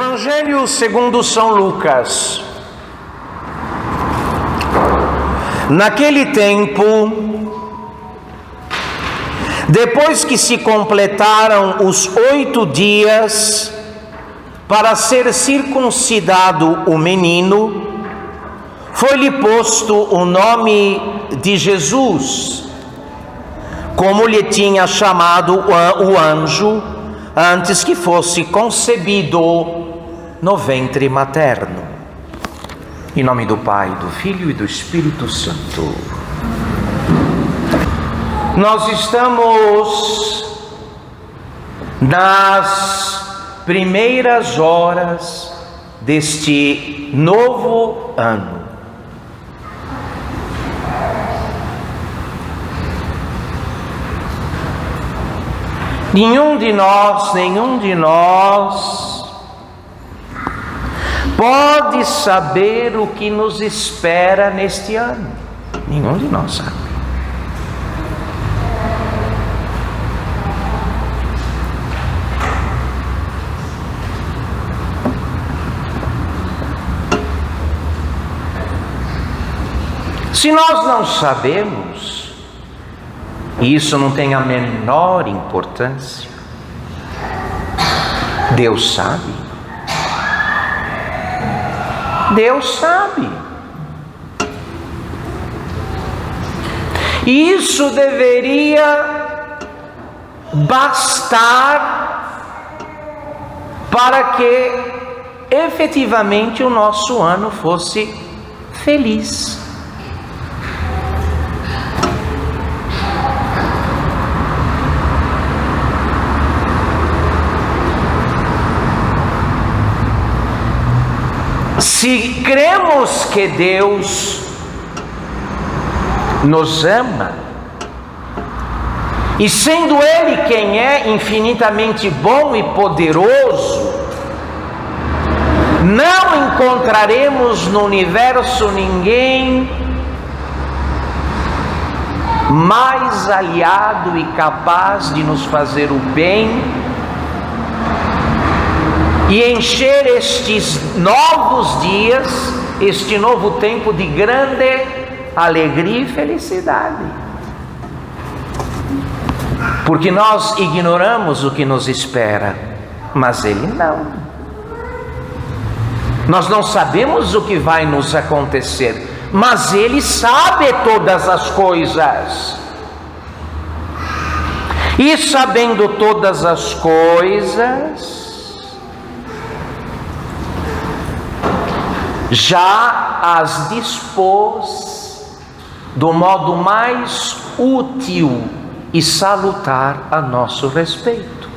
Evangelho segundo São Lucas. Naquele tempo, depois que se completaram os 8 dias para ser circuncidado o menino, foi-lhe posto o nome de Jesus, como lhe tinha chamado o anjo antes que fosse concebido no ventre materno. Em nome do Pai, do Filho e do Espírito Santo. Nós estamos nas primeiras horas deste novo ano. Nenhum de nós pode saber o que nos espera neste ano. Nenhum de nós sabe. Se nós não sabemos, e isso não tem a menor importância, Deus sabe. Deus sabe. E isso deveria bastar para que efetivamente o nosso ano fosse feliz. Se cremos que Deus nos ama, e sendo Ele quem é infinitamente bom e poderoso, não encontraremos no universo ninguém mais aliado e capaz de nos fazer o bem e encher estes novos dias, este novo tempo de grande alegria e felicidade. Porque nós ignoramos o que nos espera, mas Ele não. Nós não sabemos o que vai nos acontecer, mas Ele sabe todas as coisas. E sabendo todas as coisas, já as dispôs do modo mais útil e salutar a nosso respeito.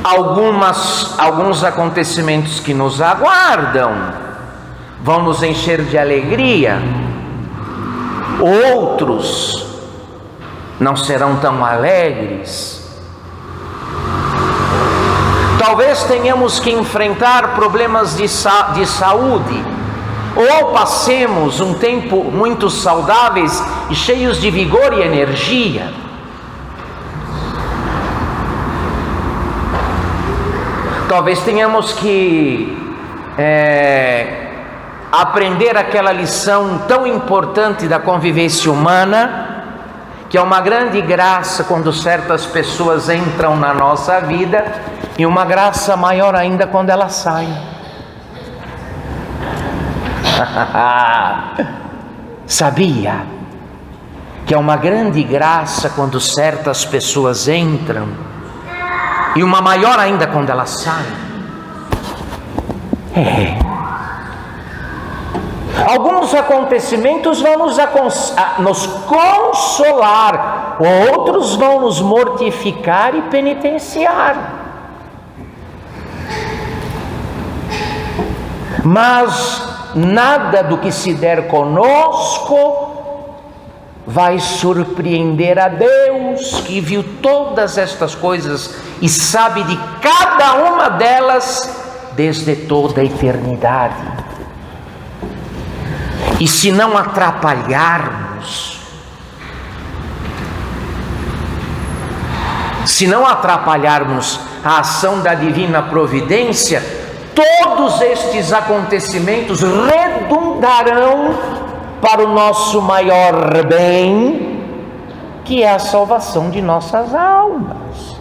Alguns acontecimentos que nos aguardam vão nos encher de alegria, outros não serão tão alegres. Talvez tenhamos que enfrentar problemas de saúde, ou passemos um tempo muito saudáveis e cheios de vigor e energia. Talvez tenhamos que aprender aquela lição tão importante da convivência humana, que é uma grande graça quando certas pessoas entram na nossa vida, e uma graça maior ainda quando elas saem. Sabia que é uma grande graça quando certas pessoas entram, e uma maior ainda quando elas saem? Alguns acontecimentos vão nos consolar, outros vão nos mortificar e penitenciar. Mas nada do que se der conosco vai surpreender a Deus, que viu todas estas coisas e sabe de cada uma delas desde toda a eternidade. E se não atrapalharmos, se não atrapalharmos a ação da divina providência, todos estes acontecimentos redundarão para o nosso maior bem, que é a salvação de nossas almas.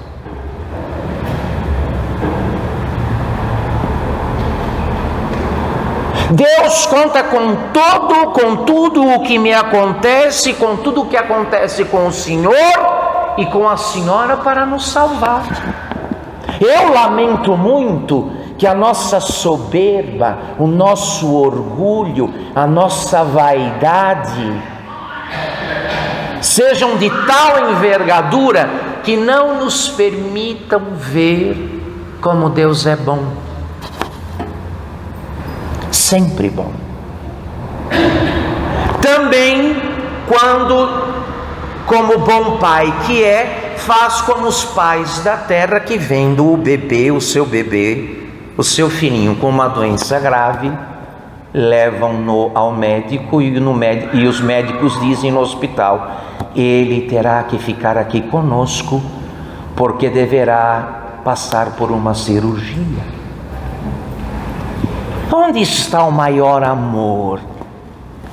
Deus conta com tudo o que me acontece, com tudo o que acontece com o Senhor e com a Senhora para nos salvar. Eu lamento muito que a nossa soberba, o nosso orgulho, a nossa vaidade sejam de tal envergadura que não nos permitam ver como Deus é bom. Sempre bom. Também quando, como bom pai que é, faz como os pais da terra que vendo o bebê, o seu filhinho com uma doença grave, levam-no ao médico e os médicos dizem no hospital: ele terá que ficar aqui conosco porque deverá passar por uma cirurgia. Onde está o maior amor?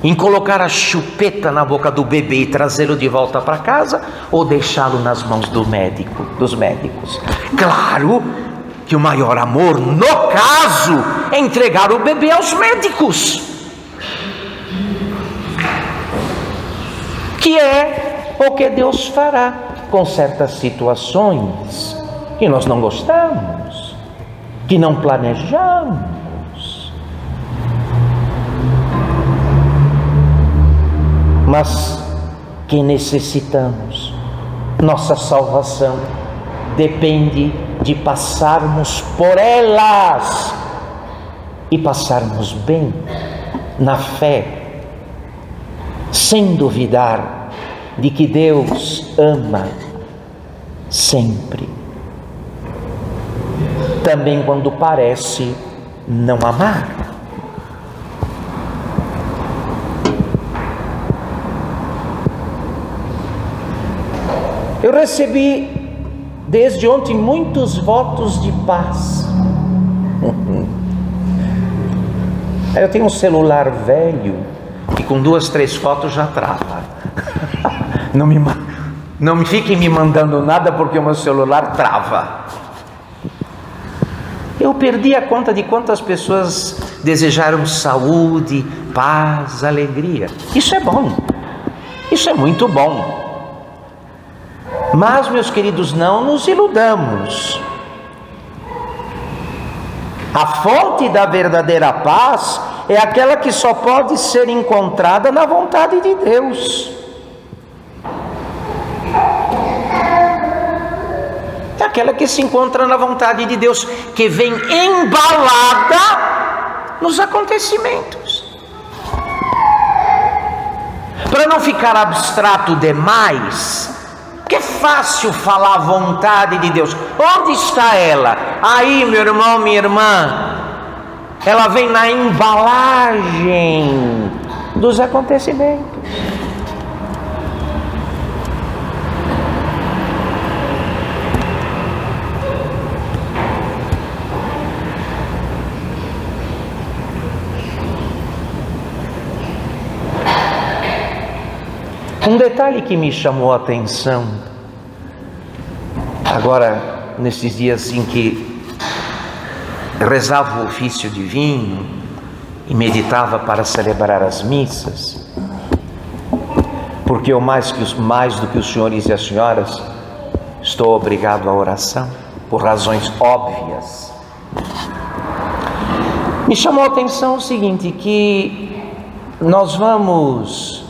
Em colocar a chupeta na boca do bebê e trazê-lo de volta para casa, ou deixá-lo nas mãos dos médicos? Claro que o maior amor, no caso, é entregar o bebê aos médicos, que é o que Deus fará com certas situações que nós não gostamos, que não planejamos, mas que necessitamos. Nossa salvação depende de passarmos por elas e passarmos bem, na fé, sem duvidar de que Deus ama sempre, também quando parece não amar. Eu recebi desde ontem muitos votos de paz. Eu tenho um celular velho que com 2, 3 fotos já trava. Não me fiquem me mandando nada porque o meu celular trava. Eu perdi a conta de quantas pessoas desejaram saúde, paz, alegria. Isso é bom. Isso é muito bom. Mas, meus queridos, não nos iludamos. A fonte da verdadeira paz é aquela que só pode ser encontrada na vontade de Deus. É aquela que se encontra na vontade de Deus, que vem embalada nos acontecimentos. Para não ficar abstrato demais, porque é fácil falar a vontade de Deus. Onde está ela? Aí, meu irmão, minha irmã, ela vem na embalagem dos acontecimentos. Um detalhe que me chamou a atenção, agora nesses dias em que rezava o ofício divino e meditava para celebrar as missas, porque eu mais do que os senhores e as senhoras estou obrigado à oração, por razões óbvias. Me chamou a atenção o seguinte, que nós vamos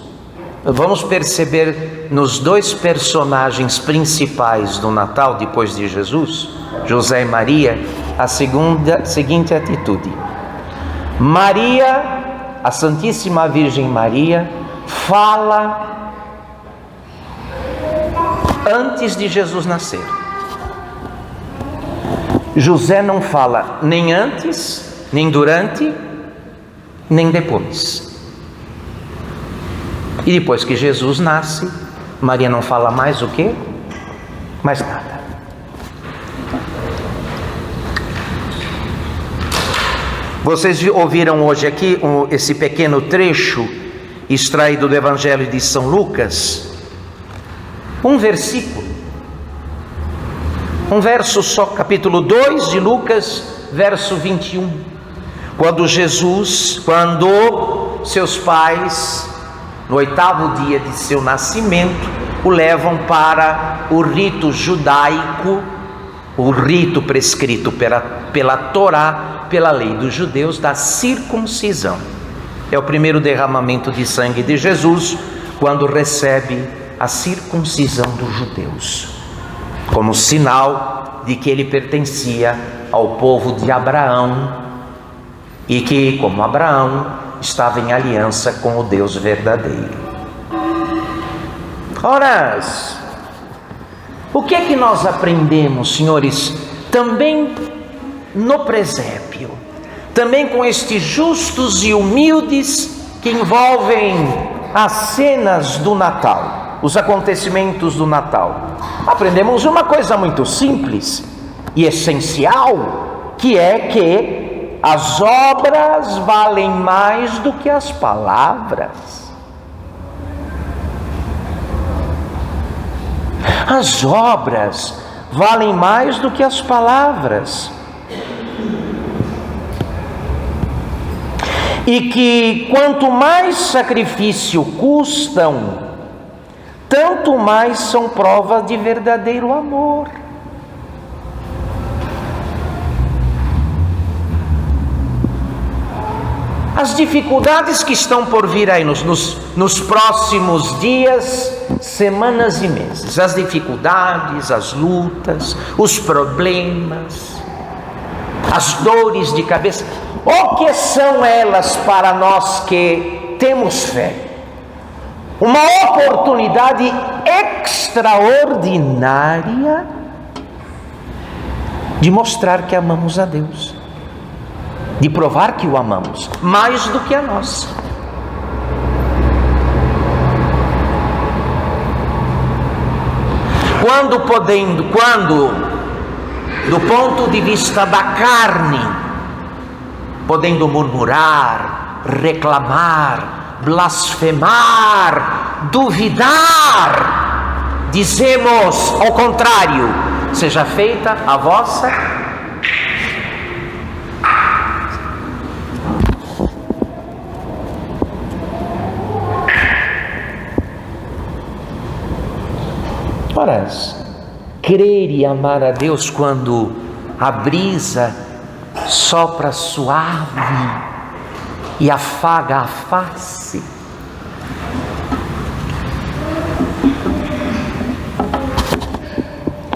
perceber nos 2 personagens principais do Natal, depois de Jesus, José e Maria, a seguinte atitude. Maria, a Santíssima Virgem Maria, fala antes de Jesus nascer. José não fala nem antes, nem durante, nem depois. E depois que Jesus nasce, Maria não fala mais o quê? Mais nada. Vocês ouviram hoje aqui esse pequeno trecho extraído do Evangelho de São Lucas? Um versículo, um verso só, capítulo 2 de Lucas, verso 21. Quando seus pais, no 8º dia de seu nascimento, o levam para o rito judaico, o rito prescrito pela Torá, pela lei dos judeus, da circuncisão. É o primeiro derramamento de sangue de Jesus, quando recebe a circuncisão dos judeus, como sinal de que ele pertencia ao povo de Abraão e que, como Abraão, estava em aliança com o Deus verdadeiro. Ora, o que é que nós aprendemos, senhores, também no presépio, também com estes justos e humildes que envolvem as cenas do Natal, os acontecimentos do Natal? Aprendemos uma coisa muito simples e essencial, que é que as obras valem mais do que as palavras. As obras valem mais do que as palavras. E que quanto mais sacrifício custam, tanto mais são provas de verdadeiro amor. As dificuldades que estão por vir aí nos próximos dias, semanas e meses, as dificuldades, as lutas, os problemas, as dores de cabeça, o que são elas para nós que temos fé? Uma oportunidade extraordinária de mostrar que amamos a Deus, de provar que o amamos mais do que a nós. Quando do ponto de vista da carne, podendo murmurar, reclamar, blasfemar, duvidar, dizemos ao contrário: seja feita a vossa Ora, crer e amar a Deus quando a brisa sopra suave e afaga a face.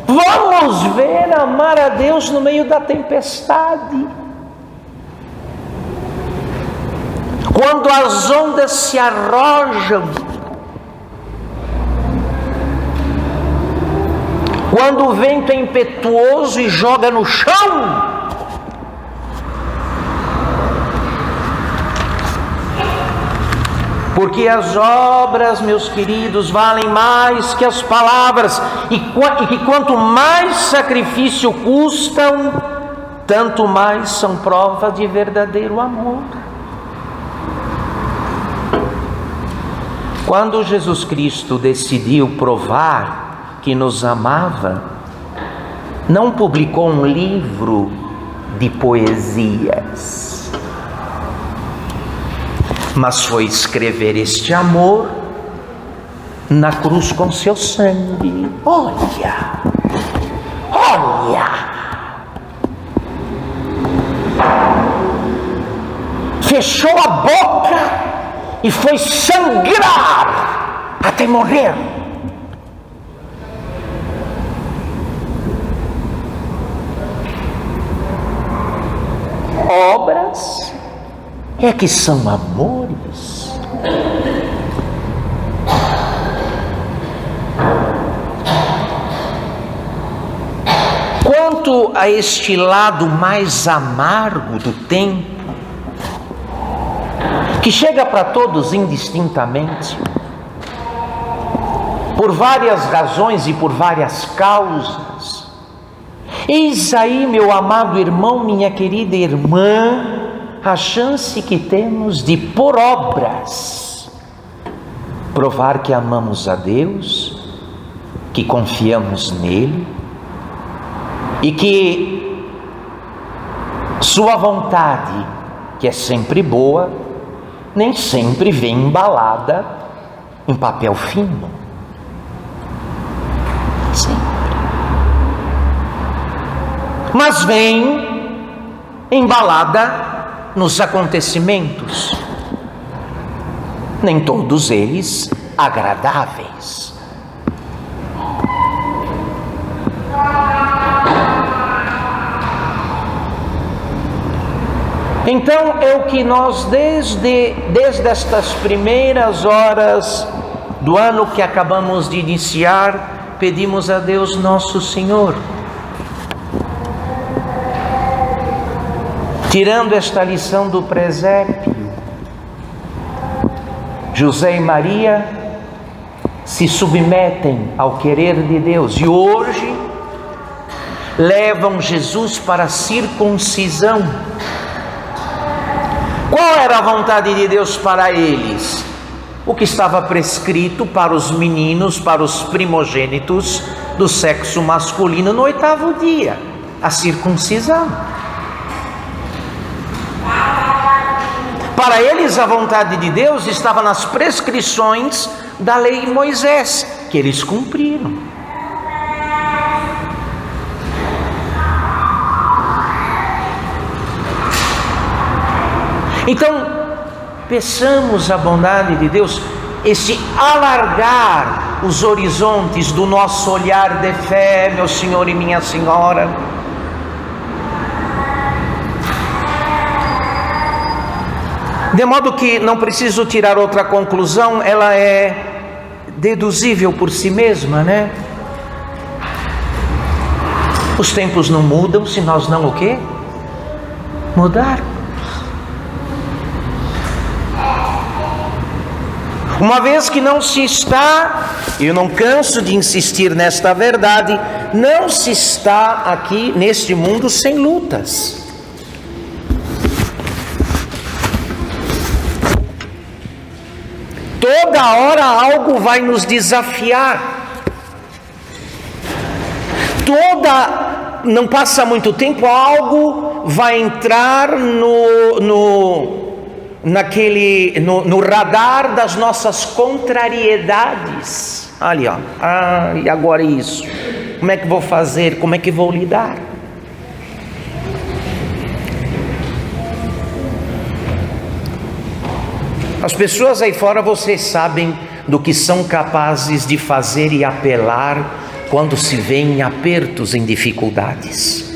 Vamos ver amar a Deus no meio da tempestade. Quando as ondas se arrojam, quando o vento é impetuoso e joga no chão, porque as obras, meus queridos, valem mais que as palavras, e que quanto mais sacrifício custam, tanto mais são prova de verdadeiro amor. Quando Jesus Cristo decidiu provar que nos amava, não publicou um livro de poesias, mas foi escrever este amor na cruz com seu sangue. Olha, fechou a boca e foi sangrar até morrer. Obras é que são amores. Quanto a este lado mais amargo do tempo, que chega para todos indistintamente, por várias razões e por várias causas, eis aí, meu amado irmão, minha querida irmã, a chance que temos de, por obras, provar que amamos a Deus, que confiamos nele e que sua vontade, que é sempre boa, nem sempre vem embalada em papel fino. Sempre. Mas vem embalada nos acontecimentos, nem todos eles agradáveis. Então é o que nós desde estas primeiras horas do ano que acabamos de iniciar, pedimos a Deus nosso Senhor. Tirando esta lição do presépio, José e Maria se submetem ao querer de Deus e hoje levam Jesus para a circuncisão. Qual era a vontade de Deus para eles? O que estava prescrito para os meninos, para os primogênitos do sexo masculino no 8º dia, a circuncisão. Para eles, a vontade de Deus estava nas prescrições da lei de Moisés, que eles cumpriram. Então, peçamos a bondade de Deus, esse alargar os horizontes do nosso olhar de fé, meu Senhor e minha Senhora. De modo que não preciso tirar outra conclusão, ela é deduzível por si mesma, né? Os tempos não mudam se nós não o quê? Mudarmos. Uma vez que não se está, eu não canso de insistir nesta verdade, não se está aqui neste mundo sem lutas. Toda hora algo vai nos desafiar. Não passa muito tempo, algo vai entrar no radar das nossas contrariedades. Ali, ó. E agora isso? Como é que vou fazer? Como é que vou lidar? As pessoas aí fora, vocês sabem do que são capazes de fazer e apelar quando se vêem em apertos, em dificuldades.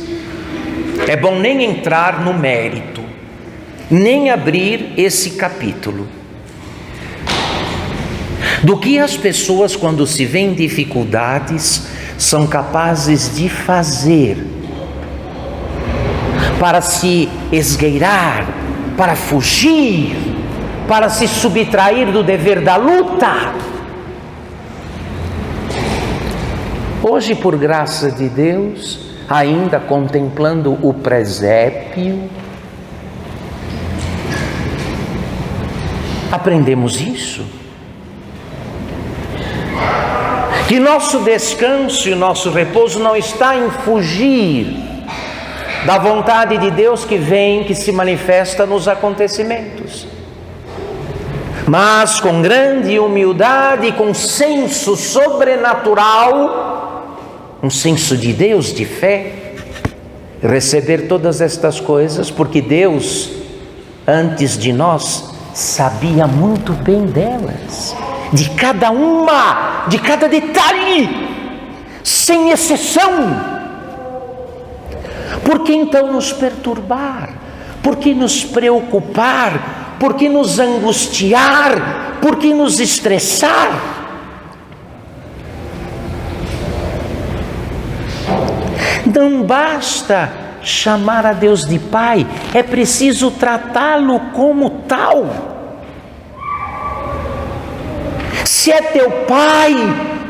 É bom nem entrar no mérito, nem abrir esse capítulo. Do que as pessoas, quando se vêem em dificuldades, são capazes de fazer para se esgueirar, para fugir, para se subtrair do dever da luta. Hoje, por graça de Deus, ainda contemplando o presépio, aprendemos isso. Que nosso descanso e nosso repouso não está em fugir da vontade de Deus que vem, que se manifesta nos acontecimentos, mas com grande humildade e com senso sobrenatural, um senso de Deus, de fé, receber todas estas coisas, porque Deus, antes de nós, sabia muito bem delas, de cada uma, de cada detalhe, sem exceção. Por que então nos perturbar? Por que nos preocupar? Por que nos angustiar? Por que nos estressar? Não basta chamar a Deus de Pai, é preciso tratá-lo como tal. Se é teu Pai,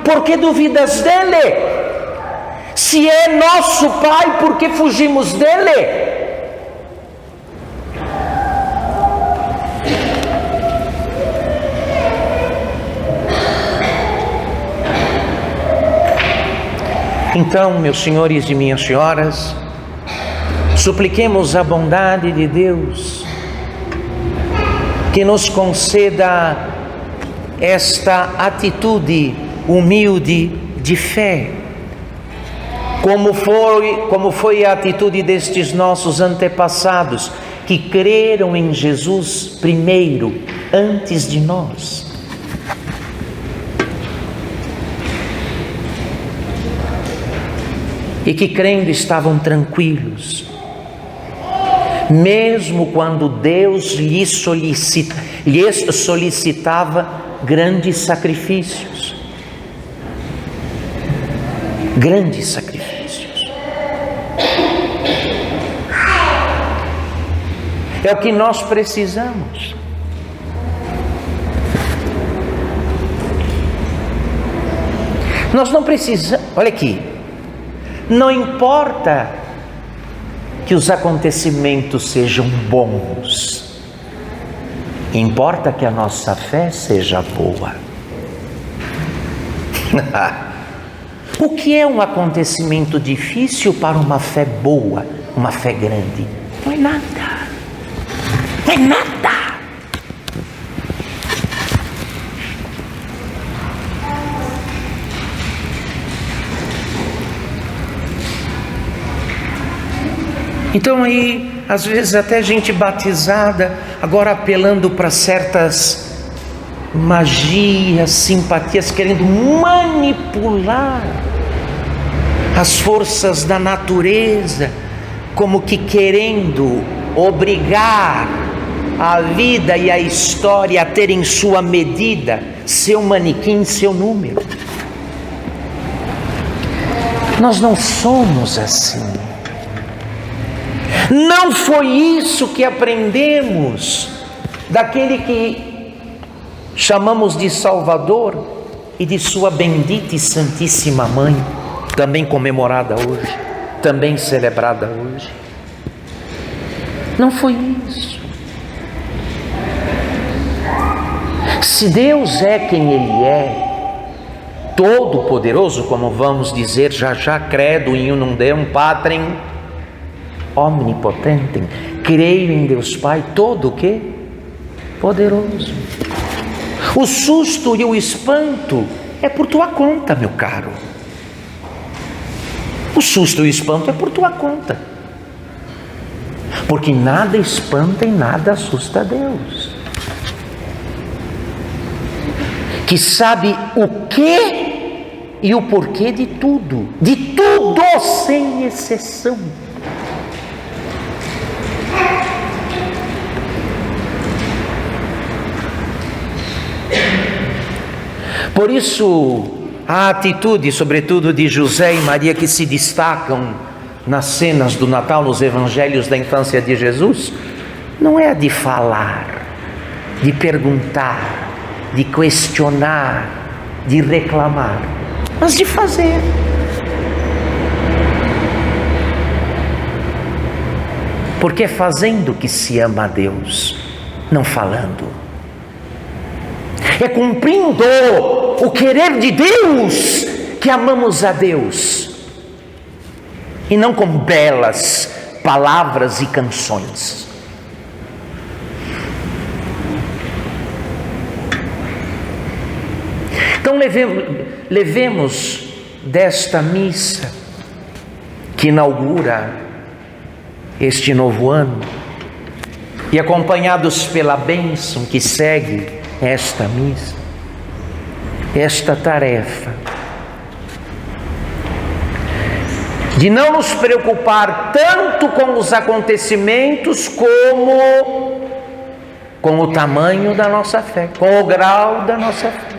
por que duvidas dele? Se é nosso Pai, por que fugimos dele? Então, meus senhores e minhas senhoras, supliquemos a bondade de Deus que nos conceda esta atitude humilde de fé, como foi a atitude destes nossos antepassados, que creram em Jesus primeiro, antes de nós. E que crendo estavam tranquilos, mesmo quando Deus lhes solicitava grandes sacrifícios. Grandes sacrifícios. É o que nós precisamos. Nós não precisamos, olha aqui, não importa que os acontecimentos sejam bons, importa que a nossa fé seja boa. O que é um acontecimento difícil para uma fé boa, uma fé grande? Não é nada. Não é nada. Então aí, às vezes até gente batizada, agora apelando para certas magias, simpatias, querendo manipular as forças da natureza, como que querendo obrigar a vida e a história a terem sua medida, seu manequim, seu número. Nós não somos assim. Não foi isso que aprendemos daquele que chamamos de Salvador e de sua bendita e santíssima mãe, também comemorada hoje, também celebrada hoje. Não foi isso. Se Deus é quem Ele é, todo-poderoso, como vamos dizer já, credo in unum Deum Patrem omnipotentem, creio em Deus Pai, todo o quê? Poderoso. O susto e o espanto é por tua conta, meu caro. O susto e o espanto é por tua conta. Porque nada espanta e nada assusta a Deus. Que sabe o que e o porquê de tudo sem exceção. Por isso, a atitude, sobretudo de José e Maria, que se destacam nas cenas do Natal, nos evangelhos da infância de Jesus, não é a de falar, de perguntar, de questionar, de reclamar, mas de fazer. Porque é fazendo que se ama a Deus, não falando. É cumprindo o querer de Deus que amamos a Deus, e não com belas palavras e canções. Então levemos desta missa que inaugura este novo ano, e acompanhados pela bênção que segue esta missa, esta tarefa de não nos preocupar tanto com os acontecimentos como com o tamanho da nossa fé, com o grau da nossa fé,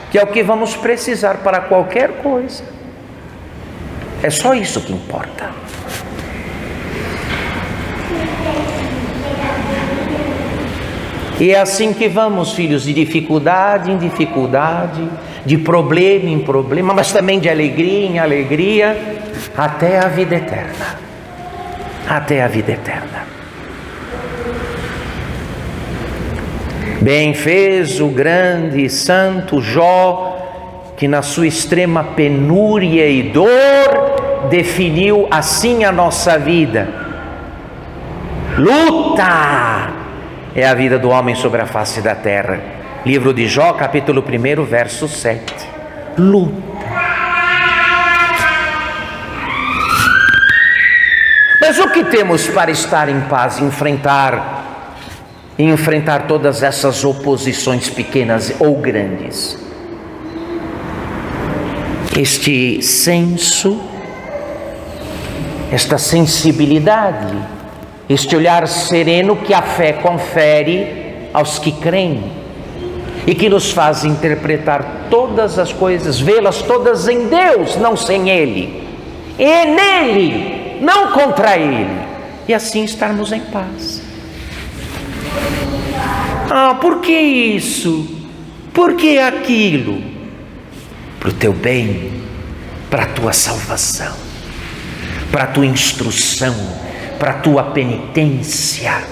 que é o que vamos precisar para qualquer coisa. É só isso que importa. E é assim que vamos, filhos, de dificuldade em dificuldade, de problema em problema, mas também de alegria em alegria, até a vida eterna. Até a vida eterna. Bem fez o grande santo Jó, que na sua extrema penúria e dor definiu assim a nossa vida. Luta é a vida do homem sobre a face da terra. Livro de Jó, capítulo 1, verso 7. Luta. Mas o que temos para estar em paz, enfrentar todas essas oposições pequenas ou grandes? Este senso, esta sensibilidade, este olhar sereno que a fé confere aos que creem e que nos faz interpretar todas as coisas, vê-las todas em Deus, não sem Ele, e nele, não contra Ele, e assim estarmos em paz. Por que isso? Por que aquilo? Para o teu bem, para a tua salvação, para a tua instrução, para a tua penitência,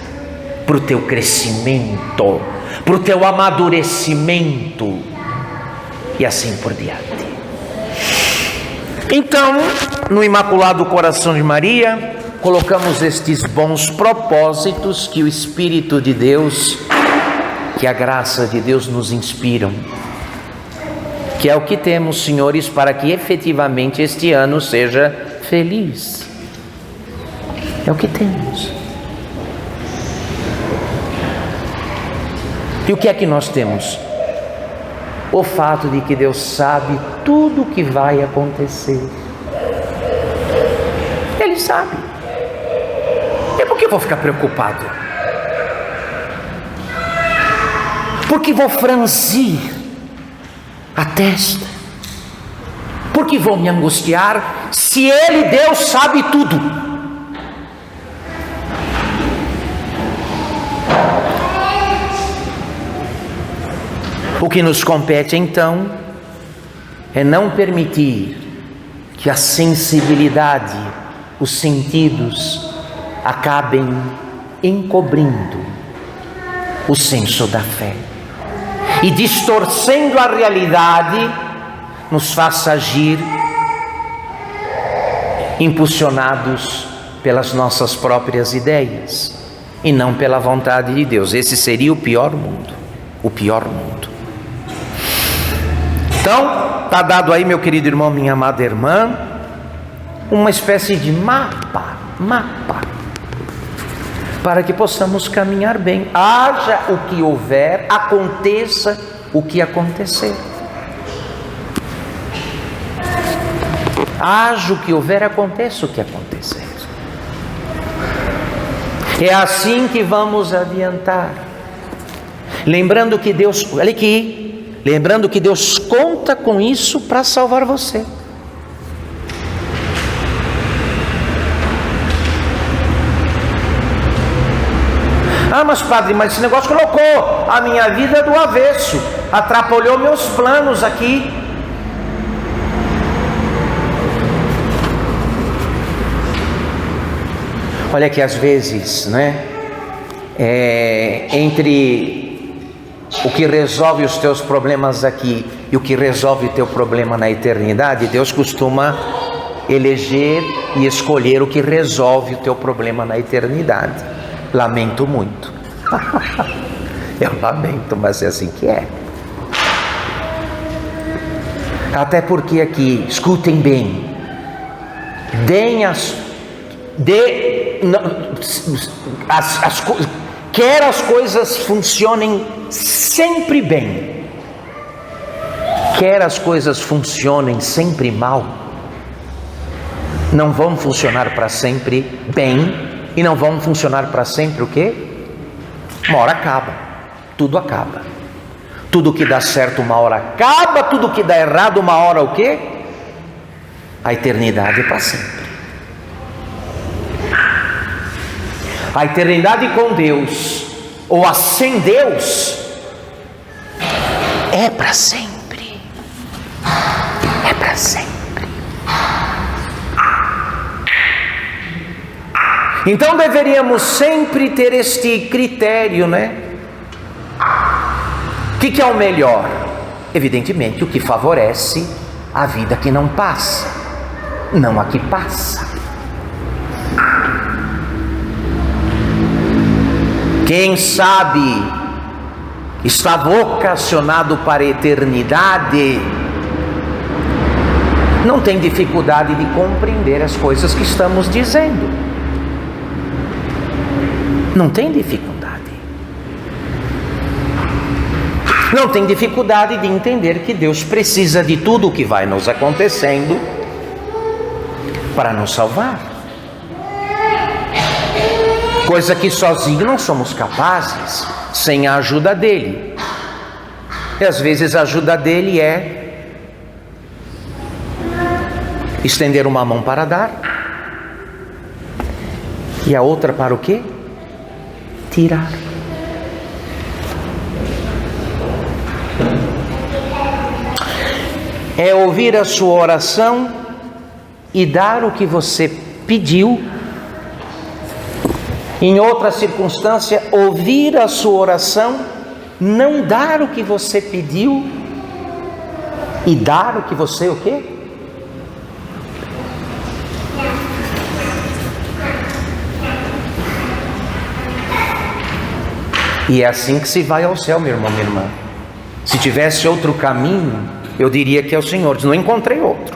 para o teu crescimento, para o teu amadurecimento e assim por diante. Então, no Imaculado Coração de Maria, colocamos estes bons propósitos que o Espírito de Deus, que a graça de Deus nos inspiram, que é o que temos, senhores, para que efetivamente este ano seja feliz. É o que temos. E o que é que nós temos? O fato de que Deus sabe tudo o que vai acontecer. Ele sabe. E por que eu vou ficar preocupado? Porque vou franzir a testa? Porque vou me angustiar se Ele, Deus, sabe tudo? O que nos compete então é não permitir que a sensibilidade, os sentidos acabem encobrindo o senso da fé e distorcendo a realidade, nos faça agir impulsionados pelas nossas próprias ideias e não pela vontade de Deus. Esse seria o pior mundo, o pior mundo. Então, está dado aí, meu querido irmão, minha amada irmã, uma espécie de mapa, para que possamos caminhar bem. Haja o que houver, aconteça o que acontecer. Haja o que houver, aconteça o que acontecer. É assim que vamos adiantar. Lembrando que Deus, olha aqui, lembrando que Deus conta com isso para salvar você. Mas padre, mas esse negócio colocou a minha vida do avesso, atrapalhou meus planos aqui. Olha que às vezes, né, entre o que resolve os teus problemas aqui e o que resolve o teu problema na eternidade, Deus costuma eleger e escolher o que resolve o teu problema na eternidade. Lamento muito. Eu lamento, mas é assim que é. Até porque aqui, escutem bem, quer as coisas funcionem sempre bem, quer as coisas funcionem sempre mal, não vão funcionar para sempre bem e não vão funcionar para sempre o quê? Uma hora acaba, tudo acaba. Tudo que dá certo uma hora acaba, tudo que dá errado uma hora o quê? A eternidade é para sempre. A eternidade com Deus, ou a sem Deus, é para sempre. É para sempre. Então deveríamos sempre ter este critério, né? O que é o melhor? evidentemente, o que favorece a vida que não passa, não a que passa. Quem sabe está vocacionado para a eternidade, não tem dificuldade de compreender as coisas que estamos dizendo. Não tem dificuldade. Não tem dificuldade de entender que Deus precisa de tudo o que vai nos acontecendo para nos salvar. Coisa que sozinho não somos capazes, sem a ajuda dele. E às vezes a ajuda dele é estender uma mão para dar e a outra para o quê? Tirar. É ouvir a sua oração e dar o que você pediu. Em outra circunstância, ouvir a sua oração, não dar o que você pediu e dar o que você o quê? E é assim que se vai ao céu, meu irmão, minha irmã. Se tivesse outro caminho, eu diria que é o Senhor. Não encontrei outro.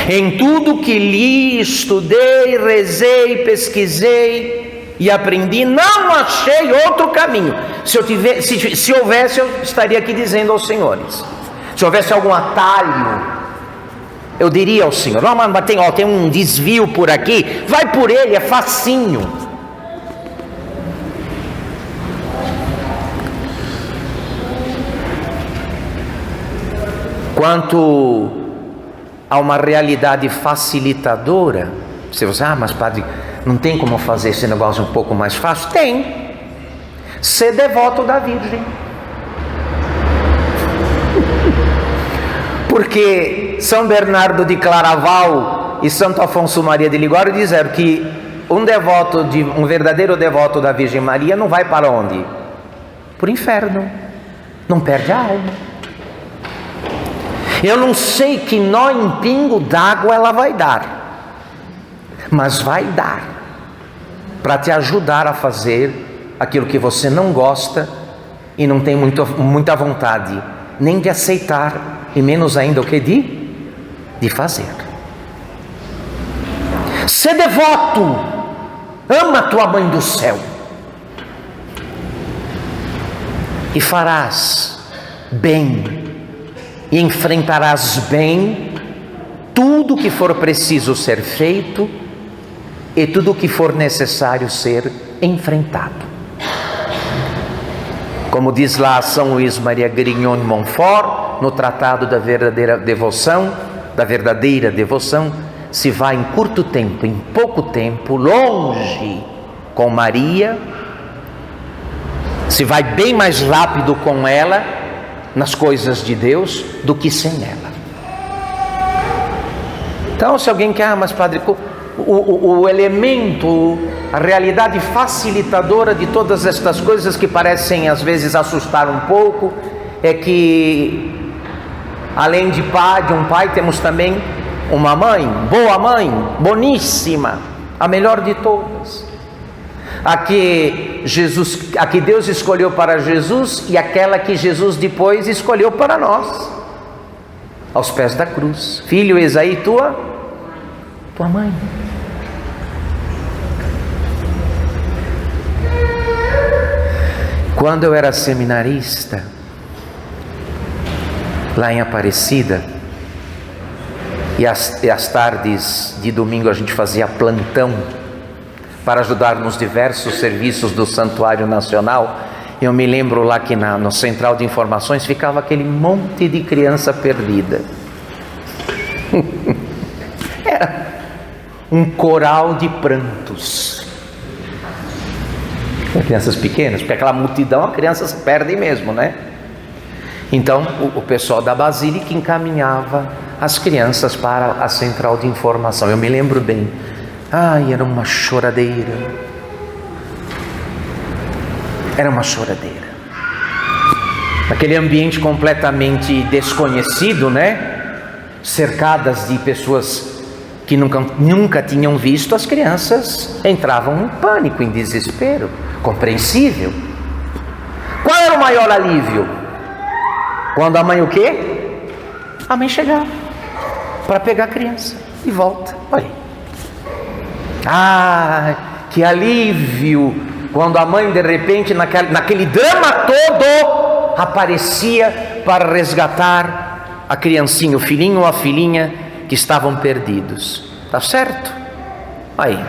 Em tudo que li, estudei, rezei, pesquisei e aprendi, não achei outro caminho. Se houvesse, eu estaria aqui dizendo aos senhores. Se houvesse algum atalho, eu diria ao Senhor: ó, mas tem um desvio por aqui, vai por ele, é facinho. Quanto a uma realidade facilitadora, se você, mas padre, não tem como fazer esse negócio um pouco mais fácil? Tem. Ser devoto da Virgem. Porque São Bernardo de Claraval e Santo Afonso Maria de Ligório disseram que um verdadeiro devoto da Virgem Maria não vai para onde? Para o inferno. Não perde a alma. Eu não sei que nó em pingo d'água ela vai dar, mas vai dar, para te ajudar a fazer aquilo que você não gosta e não tem muita vontade, nem de aceitar, e menos ainda o que de fazer. Ser devoto, ama a tua mãe do céu, e farás bem, e enfrentarás bem tudo que for preciso ser feito e tudo que for necessário ser enfrentado. Como diz lá São Luís Maria Grignon de Montfort, no Tratado da Verdadeira Devoção, se vai em curto tempo, em pouco tempo, longe com Maria, se vai bem mais rápido com ela, nas coisas de Deus, do que sem ela. Então, se alguém quer, mas padre, o elemento, a realidade facilitadora de todas estas coisas que parecem às vezes assustar um pouco, é que além de um pai, temos também uma mãe, boa mãe, boníssima, a melhor de todas. A que Deus escolheu para Jesus e aquela que Jesus depois escolheu para nós, aos pés da cruz. Filho, eis aí tua mãe. Quando eu era seminarista, lá em Aparecida, e às tardes de domingo a gente fazia plantão para ajudar nos diversos serviços do Santuário Nacional. Eu me lembro lá que no Central de Informações ficava aquele monte de criança perdida. Era um coral de prantos. Crianças pequenas, porque aquela multidão, as crianças perdem mesmo, né? Então o pessoal da Basílica encaminhava as crianças para a Central de Informação. Eu me lembro bem. Ai, era uma choradeira. Era uma choradeira. Naquele ambiente completamente desconhecido, né? Cercadas de pessoas que nunca tinham visto, as crianças entravam em pânico, em desespero. Compreensível. Qual era o maior alívio? Quando a mãe o quê? A mãe chegava para pegar a criança e volta. Olha. Ah, que alívio! Quando a mãe de repente naquele drama todo aparecia para resgatar a criancinha, o filhinho ou a filhinha que estavam perdidos. Tá certo? Aí.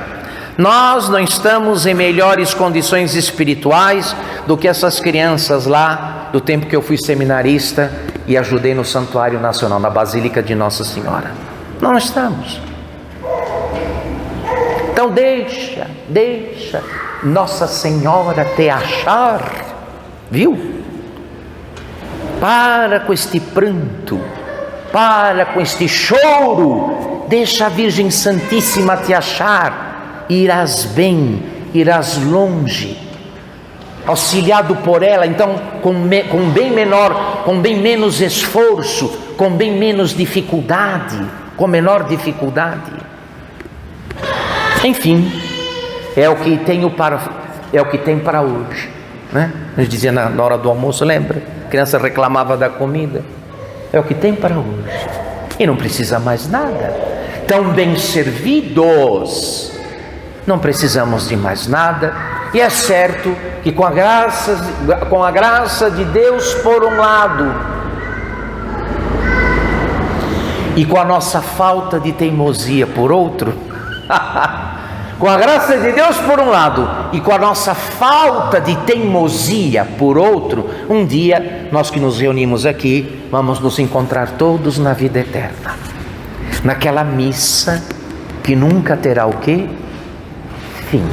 Nós não estamos em melhores condições espirituais do que essas crianças lá do tempo que eu fui seminarista e ajudei no Santuário Nacional, na Basílica de Nossa Senhora. Não estamos. Então deixa Nossa Senhora te achar, viu? Para com este pranto, para com este choro, deixa a Virgem Santíssima te achar. Irás bem, irás longe, auxiliado por ela, então com bem menos esforço, com bem menos dificuldade, com menor dificuldade. Enfim, é o que tem para hoje, né? A gente dizia na hora do almoço, lembra? A criança reclamava da comida. É o que tem para hoje e não precisa mais nada. Tão bem servidos, não precisamos de mais nada. E é certo que com a graça de Deus por um lado, e com a nossa falta de teimosia por outro, com a graça de Deus por um lado e com a nossa falta de teimosia por outro, um dia nós que nos reunimos aqui vamos nos encontrar todos na vida eterna, naquela missa que nunca terá o quê? Fim.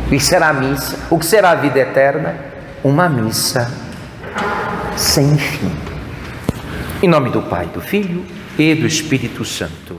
O que será a missa? O que será a vida eterna? Uma missa sem fim. Em nome do Pai, do Filho e do Espírito Santo.